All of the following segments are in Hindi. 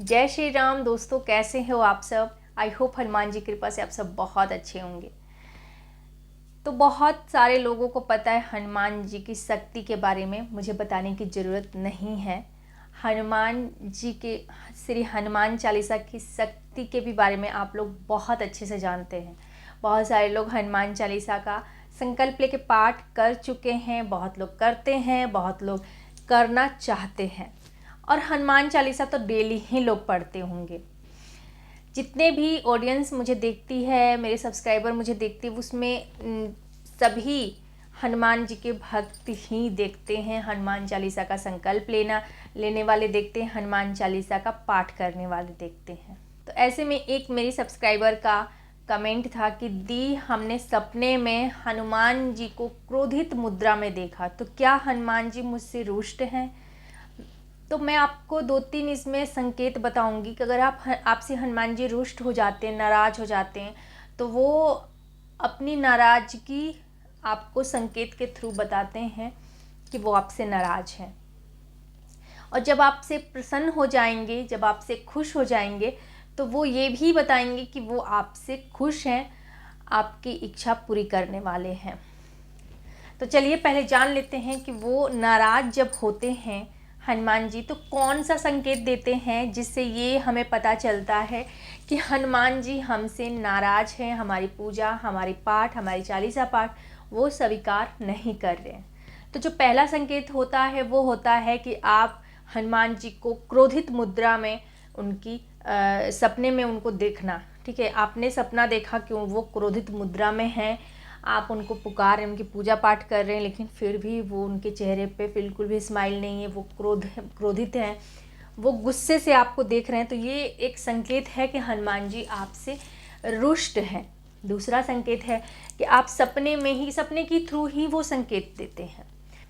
जय श्री राम दोस्तों, कैसे हो आप सब। आई होप हनुमान जी की कृपा से आप सब बहुत अच्छे होंगे। तो बहुत सारे लोगों को पता है हनुमान जी की शक्ति के बारे में, मुझे बताने की ज़रूरत नहीं है। हनुमान जी के श्री हनुमान चालीसा की शक्ति के भी बारे में आप लोग बहुत अच्छे से जानते हैं। बहुत सारे लोग हनुमान चालीसा का संकल्प लेके पाठ कर चुके हैं, बहुत लोग करते हैं, बहुत लोग करना चाहते हैं। और हनुमान चालीसा तो डेली ही लोग पढ़ते होंगे। जितने भी ऑडियंस मुझे देखती है, मेरे सब्सक्राइबर मुझे देखते हैं, उसमें सभी हनुमान जी के भक्त ही देखते हैं। हनुमान चालीसा का संकल्प लेने वाले देखते हैं, हनुमान चालीसा का पाठ करने वाले देखते हैं। तो ऐसे में एक मेरी सब्सक्राइबर का कमेंट था कि दी, हमने सपने में हनुमान जी को क्रोधित मुद्रा में देखा, तो क्या हनुमान जी मुझसे रुष्ट हैं। तो मैं आपको 2-3 इसमें संकेत बताऊंगी कि अगर आपसे हनुमान जी रुष्ट हो जाते हैं, नाराज़ हो जाते हैं, तो वो अपनी नाराज़गी आपको संकेत के थ्रू बताते हैं कि वो आपसे नाराज़ हैं। और जब आपसे प्रसन्न हो जाएंगे, जब आपसे खुश हो जाएंगे, तो वो ये भी बताएंगे कि वो आपसे खुश हैं, आपकी इच्छा पूरी करने वाले हैं। तो चलिए पहले जान लेते हैं कि वो नाराज़ जब होते हैं हनुमान जी, तो कौन सा संकेत देते हैं जिससे ये हमें पता चलता है कि हनुमान जी हमसे नाराज़ हैं, हमारी पूजा, हमारी पाठ, हमारी चालीसा पाठ वो स्वीकार नहीं कर रहे हैं। तो जो पहला संकेत होता है वो होता है कि आप हनुमान जी को क्रोधित मुद्रा में उनकी सपने में उनको देखना। ठीक है, आपने सपना देखा कि वो क्रोधित मुद्रा में हैं, आप उनको पुकार रहे हैं, उनकी पूजा पाठ कर रहे हैं, लेकिन फिर भी वो उनके चेहरे पे बिल्कुल भी स्माइल नहीं है, वो क्रोधित हैं, वो गुस्से से आपको देख रहे हैं। तो ये एक संकेत है कि हनुमान जी आपसे रुष्ट हैं। दूसरा संकेत है कि आप सपने के थ्रू ही वो संकेत देते हैं।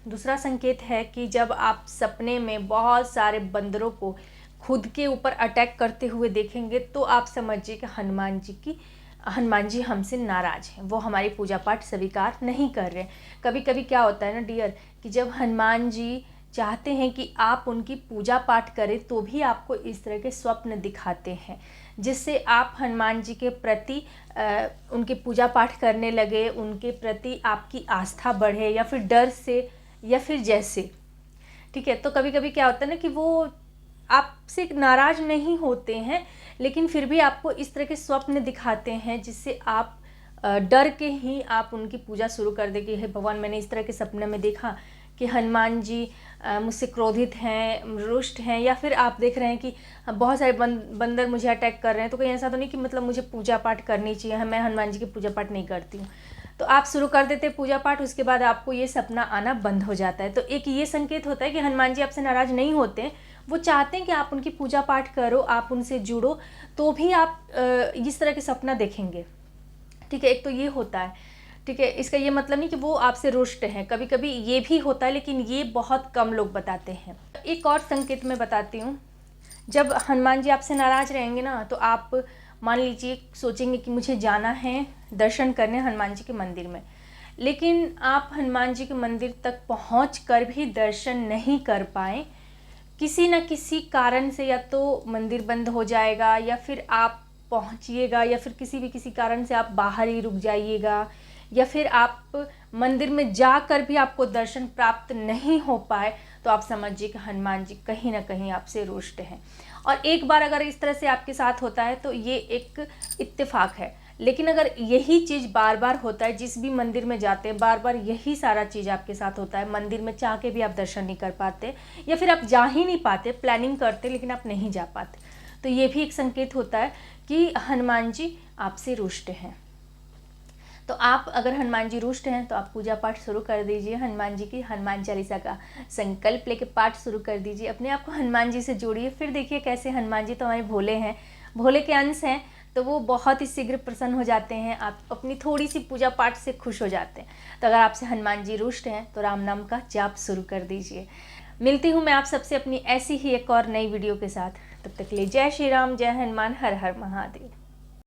दूसरा संकेत है कि जब आप सपने में बहुत सारे बंदरों को खुद के ऊपर अटैक करते हुए देखेंगे, तो आप समझिए कि हनुमान जी हमसे नाराज़ हैं, वो हमारी पूजा पाठ स्वीकार नहीं कर रहे। कभी कभी क्या होता है ना डियर, कि जब हनुमान जी चाहते हैं कि आप उनकी पूजा पाठ करें, तो भी आपको इस तरह के स्वप्न दिखाते हैं, जिससे आप हनुमान जी के प्रति उनकी पूजा पाठ करने लगे, उनके प्रति आपकी आस्था बढ़े, या फिर डर से, या फिर जैसे। ठीक है, तो कभी कभी क्या होता है ना कि वो आपसे नाराज़ नहीं होते हैं, लेकिन फिर भी आपको इस तरह के स्वप्न दिखाते हैं, जिससे आप डर के ही आप उनकी पूजा शुरू कर दें कि हे भगवान, मैंने इस तरह के सपने में देखा कि हनुमान जी मुझसे क्रोधित हैं, रुष्ट हैं, या फिर आप देख रहे हैं कि बहुत सारे बंदर मुझे अटैक कर रहे हैं। तो कहीं ऐसा तो नहीं कि मतलब मुझे पूजा पाठ करनी चाहिए, मैं हनुमान जी की पूजा पाठ नहीं करती हूँ। तो आप शुरू कर देते पूजा पाठ, उसके बाद आपको ये सपना आना बंद हो जाता है। तो एक ये संकेत होता है कि हनुमान जी आपसे नाराज़ नहीं होते, वो चाहते हैं कि आप उनकी पूजा पाठ करो, आप उनसे जुड़ो, तो भी आप इस तरह के सपना देखेंगे। ठीक है, एक तो ये होता है। ठीक है, इसका ये मतलब नहीं कि वो आपसे रुष्ट हैं, कभी कभी ये भी होता है, लेकिन ये बहुत कम लोग बताते हैं। एक और संकेत मैं बताती हूँ। जब हनुमान जी आपसे नाराज़ रहेंगे ना, तो आप मान लीजिए सोचेंगे कि मुझे जाना है दर्शन करने हनुमान जी के मंदिर में, लेकिन आप हनुमान जी के मंदिर तक पहुँच कर भी दर्शन नहीं कर पाए, किसी न किसी कारण से, या तो मंदिर बंद हो जाएगा, या फिर आप पहुंचिएगा, या फिर किसी कारण से आप बाहर ही रुक जाइएगा, या फिर आप मंदिर में जाकर भी आपको दर्शन प्राप्त नहीं हो पाए, तो आप समझिए कि हनुमान जी कहीं ना कहीं आपसे रुष्ट हैं। और एक बार अगर इस तरह से आपके साथ होता है तो ये एक इत्तेफाक है, लेकिन अगर यही चीज़ बार बार होता है, जिस भी मंदिर में जाते हैं बार बार यही सारा चीज़ आपके साथ होता है, मंदिर में चाह के भी आप दर्शन नहीं कर पाते, या फिर आप जा ही नहीं पाते, प्लानिंग करते लेकिन आप नहीं जा पाते, तो ये भी एक संकेत होता है कि हनुमान जी आपसे रुष्ट हैं। तो आप अगर हनुमान जी रुष्ट हैं तो आप पूजा पाठ शुरू कर दीजिए, हनुमान जी की हनुमान चालीसा का संकल्प लेके पाठ शुरू कर दीजिए, अपने आप को हनुमान जी से जोड़िए। फिर देखिए कैसे हनुमान जी तो हमारे भोले हैं, भोले के अंश हैं, तो वो बहुत ही शीघ्र प्रसन्न हो जाते हैं, आप अपनी थोड़ी सी पूजा पाठ से खुश हो जाते हैं। तो अगर आपसे हनुमान जी रुष्ट हैं तो राम नाम का जाप शुरू कर दीजिए। मिलती हूँ मैं आप सबसे अपनी ऐसी ही एक और नई वीडियो के साथ। तब तक के लिए जय श्री राम, जय हनुमान, हर हर महादेव।